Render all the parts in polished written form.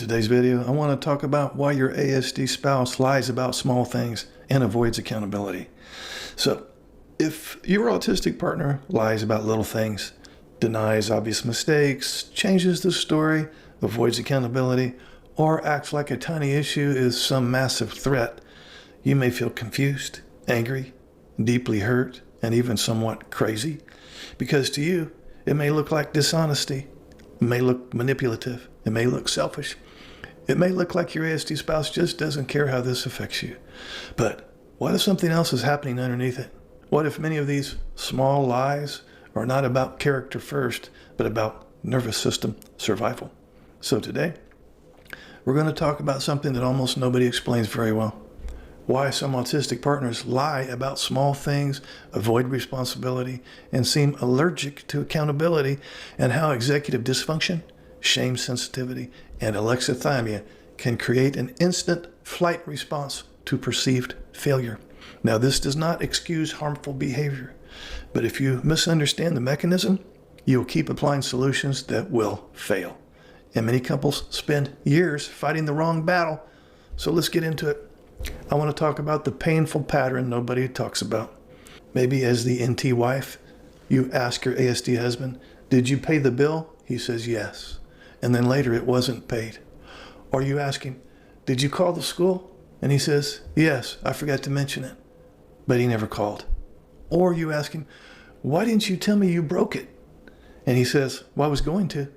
today's video, I want to talk about why your ASD spouse lies about small things and avoids accountability. So, if your autistic partner lies about little things, denies obvious mistakes, changes the story, avoids accountability, or acts like a tiny issue is some massive threat, you may feel confused, angry, deeply hurt, and even somewhat crazy, because to you, it may look like dishonesty, it may look manipulative, it may look selfish, it may look like your ASD spouse just doesn't care how this affects you. But what if something else is happening underneath it? What if many of these small lies are not about character first, but about nervous system survival? So today, we're going to talk about something that almost nobody explains very well. Why some autistic partners lie about small things, avoid responsibility, and seem allergic to accountability, and how executive dysfunction, shame sensitivity, and alexithymia can create an instant flight response to perceived failure. Now, this does not excuse harmful behavior, but if you misunderstand the mechanism, you'll keep applying solutions that will fail. And many couples spend years fighting the wrong battle. So let's get into it. I want to talk about the painful pattern nobody talks about. Maybe as the NT wife, you ask your ASD husband, "Did you pay the bill?" He says yes. And then later it wasn't paid. Or you ask him, "Did you call the school?" And he says, "Yes, I forgot to mention it." But he never called. Or you ask him, "Why didn't you tell me you broke it?" And he says, "Well, I was going to."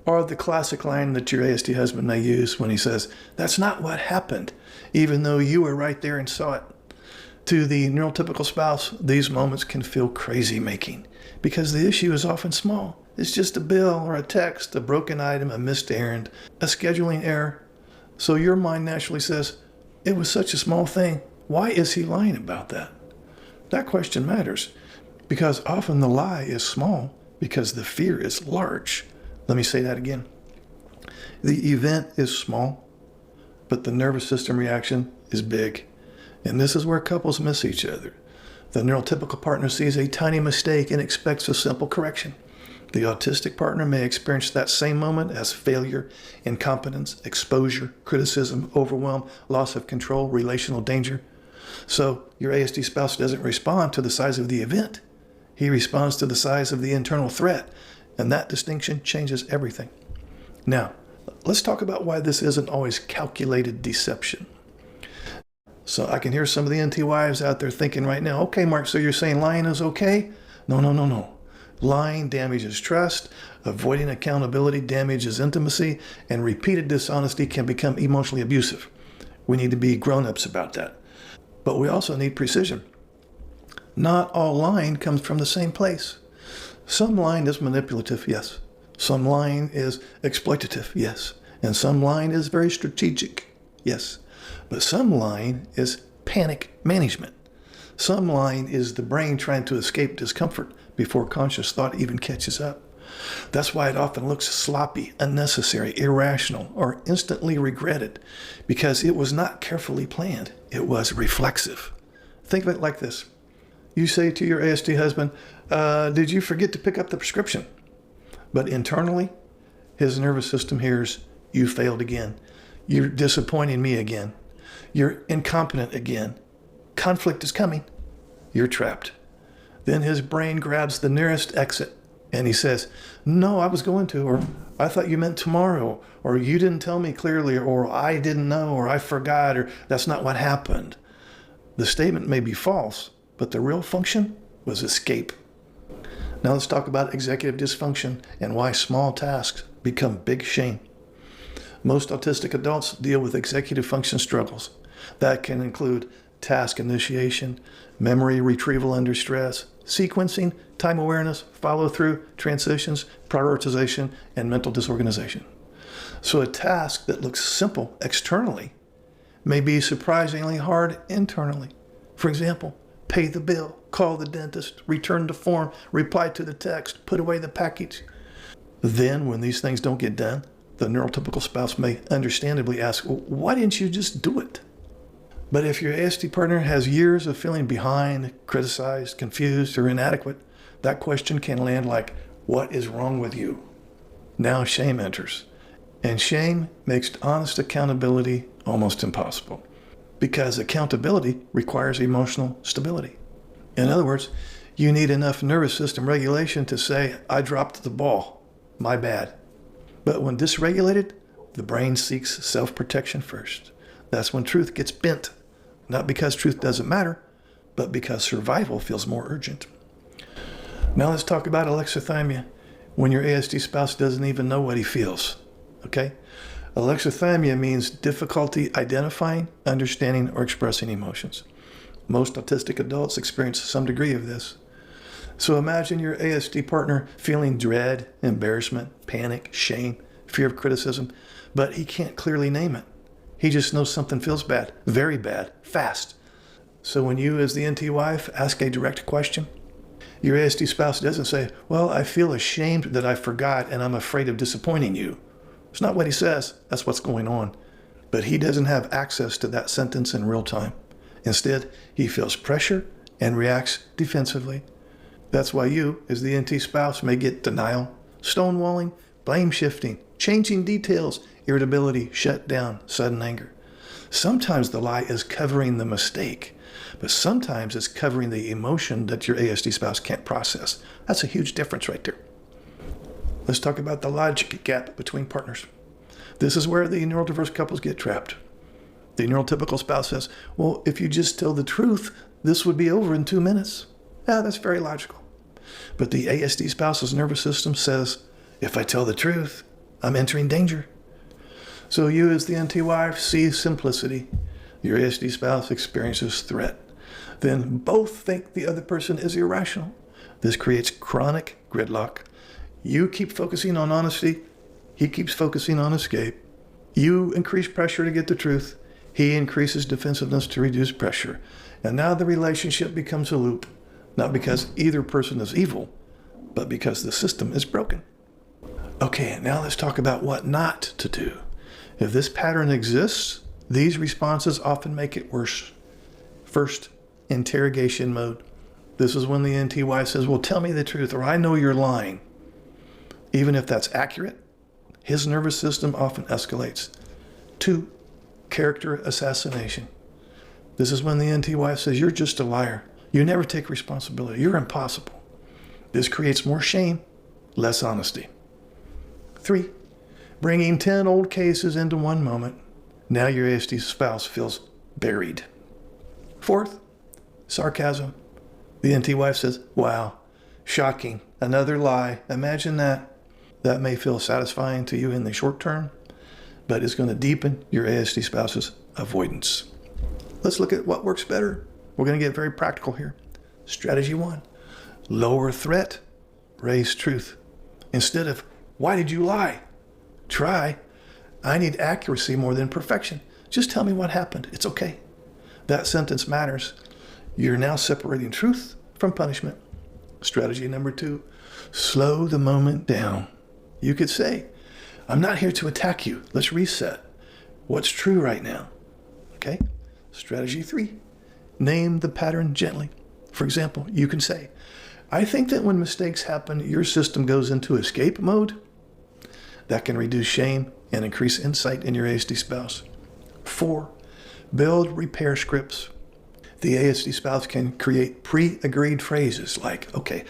Or the classic line that your ASD husband may use when he says, "That's not what happened," even though you were right there and saw it. To the neurotypical spouse, these moments can feel crazy making because the issue is often small. It's just a bill or a text, a broken item, a missed errand, a scheduling error. So your mind naturally says, "It was such a small thing. Why is he lying about that?" That question matters because often the lie is small because the fear is large. Let me say that again. The event is small, but the nervous system reaction is big. And this is where couples miss each other. The neurotypical partner sees a tiny mistake and expects a simple correction. The autistic partner may experience that same moment as failure, incompetence, exposure, criticism, overwhelm, loss of control, relational danger. So your ASD spouse doesn't respond to the size of the event. He responds to the size of the internal threat. And that distinction changes everything. Now, let's talk about why this isn't always calculated deception. So I can hear some of the NT wives out there thinking right now, "Okay, Mark, so you're saying lying is okay?" No. Lying damages trust, avoiding accountability damages intimacy, and repeated dishonesty can become emotionally abusive. We need to be grown-ups about that. But we also need precision. Not all lying comes from the same place. Some lying is manipulative, yes. Some lying is exploitative, yes. And some lying is very strategic, yes. But some lying is panic management. Some lying is the brain trying to escape discomfort before conscious thought even catches up. That's why it often looks sloppy, unnecessary, irrational, or instantly regretted, because it was not carefully planned. It was reflexive. Think of it like this. You say to your ASD husband, "Did you forget to pick up the prescription?" But internally, his nervous system hears, "You failed again. You're disappointing me again. You're incompetent again. Conflict is coming. You're trapped." Then his brain grabs the nearest exit and he says, "No, I was going to," or "I thought you meant tomorrow," or "You didn't tell me clearly," or "I didn't know," or "I forgot," or "That's not what happened." The statement may be false, but the real function was escape. Now let's talk about executive dysfunction and why small tasks become big shame. Most autistic adults deal with executive function struggles. That can include task initiation, memory retrieval under stress, sequencing, time awareness, follow-through, transitions, prioritization, and mental disorganization. So a task that looks simple externally may be surprisingly hard internally. For example, pay the bill, call the dentist, return the form, reply to the text, put away the package. Then, when these things don't get done, the neurotypical spouse may understandably ask, "Well, why didn't you just do it?" But if your ASD partner has years of feeling behind, criticized, confused, or inadequate, that question can land like, "What is wrong with you?" Now shame enters. And shame makes honest accountability almost impossible, because accountability requires emotional stability. In other words, you need enough nervous system regulation to say, I dropped the ball, my bad. But when dysregulated, the brain seeks self-protection first. That's when truth gets bent, not because truth doesn't matter, but because survival feels more urgent. Now let's talk about alexithymia, when your ASD spouse doesn't even know what he feels, okay? Alexithymia means difficulty identifying, understanding, or expressing emotions. Most autistic adults experience some degree of this. So imagine your ASD partner feeling dread, embarrassment, panic, shame, fear of criticism, but he can't clearly name it. He just knows something feels bad, very bad, fast. So when you, as the NT wife, ask a direct question, your ASD spouse doesn't say, well, I feel ashamed that I forgot and I'm afraid of disappointing you. It's not what he says, that's what's going on. But he doesn't have access to that sentence in real time. Instead, he feels pressure and reacts defensively. That's why you, as the NT spouse, may get denial, stonewalling, blame shifting, changing details, irritability, shutdown, sudden anger. Sometimes the lie is covering the mistake, but sometimes it's covering the emotion that your ASD spouse can't process. That's a huge difference right there. Let's talk about the logic gap between partners. This is where the neurodiverse couples get trapped. The neurotypical spouse says, well, if you just tell the truth, this would be over in 2 minutes. Yeah, that's very logical. But the ASD spouse's nervous system says, if I tell the truth, I'm entering danger. So you, as the NT wife, see simplicity. Your ASD spouse experiences threat. Then both think the other person is irrational. This creates chronic gridlock. You keep focusing on honesty. He keeps focusing on escape. You increase pressure to get the truth. He increases defensiveness to reduce pressure. And now the relationship becomes a loop, not because either person is evil, but because the system is broken. Okay, now let's talk about what not to do. If this pattern exists, these responses often make it worse. First, interrogation mode. This is when the NT wife says, well, tell me the truth, or I know you're lying. Even if that's accurate, his nervous system often escalates. 2, character assassination. This is when the NT wife says, you're just a liar. You never take responsibility. You're impossible. This creates more shame, less honesty. 3, bringing 10 old cases into one moment. Now your ASD spouse feels buried. 4th, sarcasm. The NT wife says, wow, shocking, another lie. Imagine that. That may feel satisfying to you in the short term, but it's going to deepen your ASD spouse's avoidance. Let's look at what works better. We're going to get very practical here. Strategy 1, lower threat, raise truth. Instead of, why did you lie? Try, I need accuracy more than perfection. Just tell me what happened. It's okay. That sentence matters. You're now separating truth from punishment. Strategy number 2, slow the moment down. You could say, I'm not here to attack you. Let's reset. What's true right now? Okay? Strategy 3, name the pattern gently. For example, you can say, I think that when mistakes happen, your system goes into escape mode. That can reduce shame and increase insight in your ASD spouse. 4, build repair scripts. The ASD spouse can create pre-agreed phrases like, okay,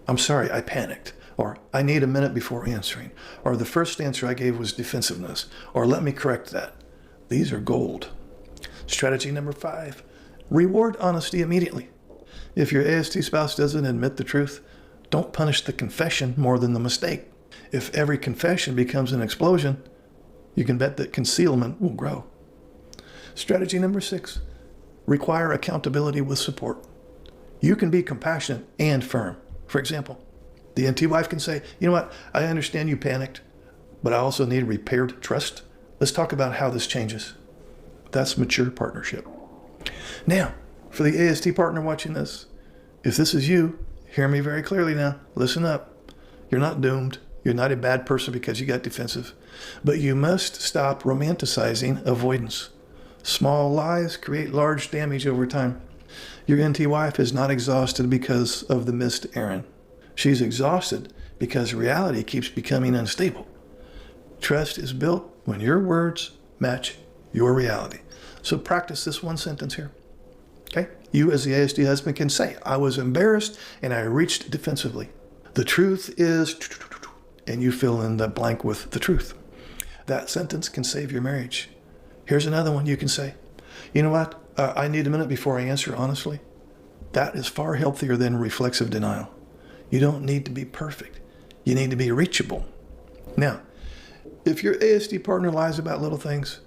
I'm sorry, I panicked, or I need a minute before answering, or the first answer I gave was defensiveness, or let me correct that. These are gold. Strategy number 5, reward honesty immediately. If your ASD spouse doesn't admit the truth, don't punish the confession more than the mistake. If every confession becomes an explosion, you can bet that concealment will grow. Strategy number 6, require accountability with support. You can be compassionate and firm. For example, the NT wife can say, you know what, I understand you panicked, but I also need repaired trust. Let's talk about how this changes. That's mature partnership. Now, for the ASD partner watching this, if this is you, hear me very clearly now. Listen up. You're not doomed. You're not a bad person because you got defensive. But you must stop romanticizing avoidance. Small lies create large damage over time. Your NT wife is not exhausted because of the missed errand. She's exhausted because reality keeps becoming unstable. Trust is built when your words match your reality. So practice this one sentence here. Okay? You as the ASD husband can say, I was embarrassed and I reached defensively. The truth is, and you fill in the blank with the truth. That sentence can save your marriage. Here's another one you can say. You know what? I need a minute before I answer honestly. That is far healthier than reflexive denial. You don't need to be perfect. You need to be reachable. Now, if your ASD partner lies about little things,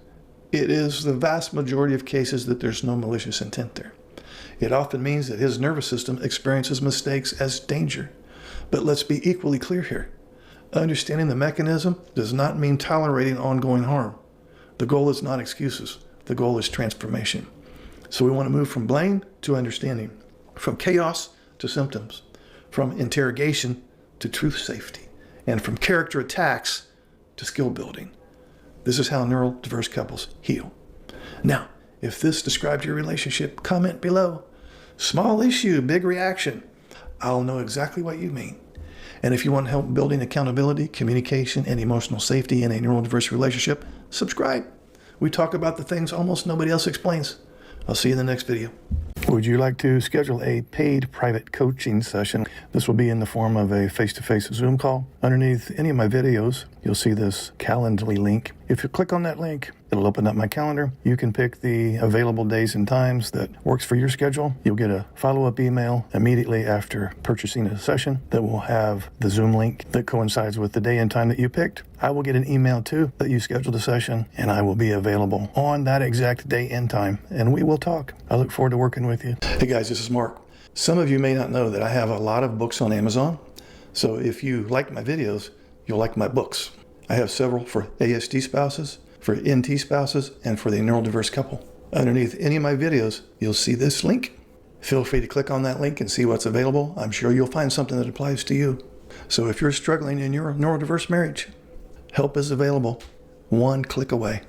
it is the vast majority of cases that there's no malicious intent there. It often means that his nervous system experiences mistakes as danger. But let's be equally clear here. Understanding the mechanism does not mean tolerating ongoing harm. The goal is not excuses. The goal is transformation. So we want to move from blame to understanding, from chaos to symptoms, from interrogation to truth safety, and from character attacks to skill building. This is how neurodiverse couples heal. Now, if this describes your relationship, comment below. Small issue, big reaction. I'll know exactly what you mean. And if you want help building accountability, communication, and emotional safety in a neurodiverse relationship, subscribe. We talk about the things almost nobody else explains. I'll see you in the next video. Would you like to schedule a paid private coaching session? This will be in the form of a face-to-face Zoom call. Underneath any of my videos, you'll see this Calendly link. If you click on that link, it'll open up my calendar. You can pick the available days and times that works for your schedule. You'll get a follow-up email immediately after purchasing a session that will have the Zoom link that coincides with the day and time that you picked. I will get an email too that you scheduled a session, and I will be available on that exact day and time, and we will talk. I look forward to working with you. Hey guys, this is Mark. Some of you may not know that I have a lot of books on Amazon. So if you like my videos, you'll like my books. I have several for ASD spouses, for NT spouses, and for the neurodiverse couple. Underneath any of my videos, you'll see this link. Feel free to click on that link and see what's available. I'm sure you'll find something that applies to you. So if you're struggling in your neurodiverse marriage, help is available, one click away.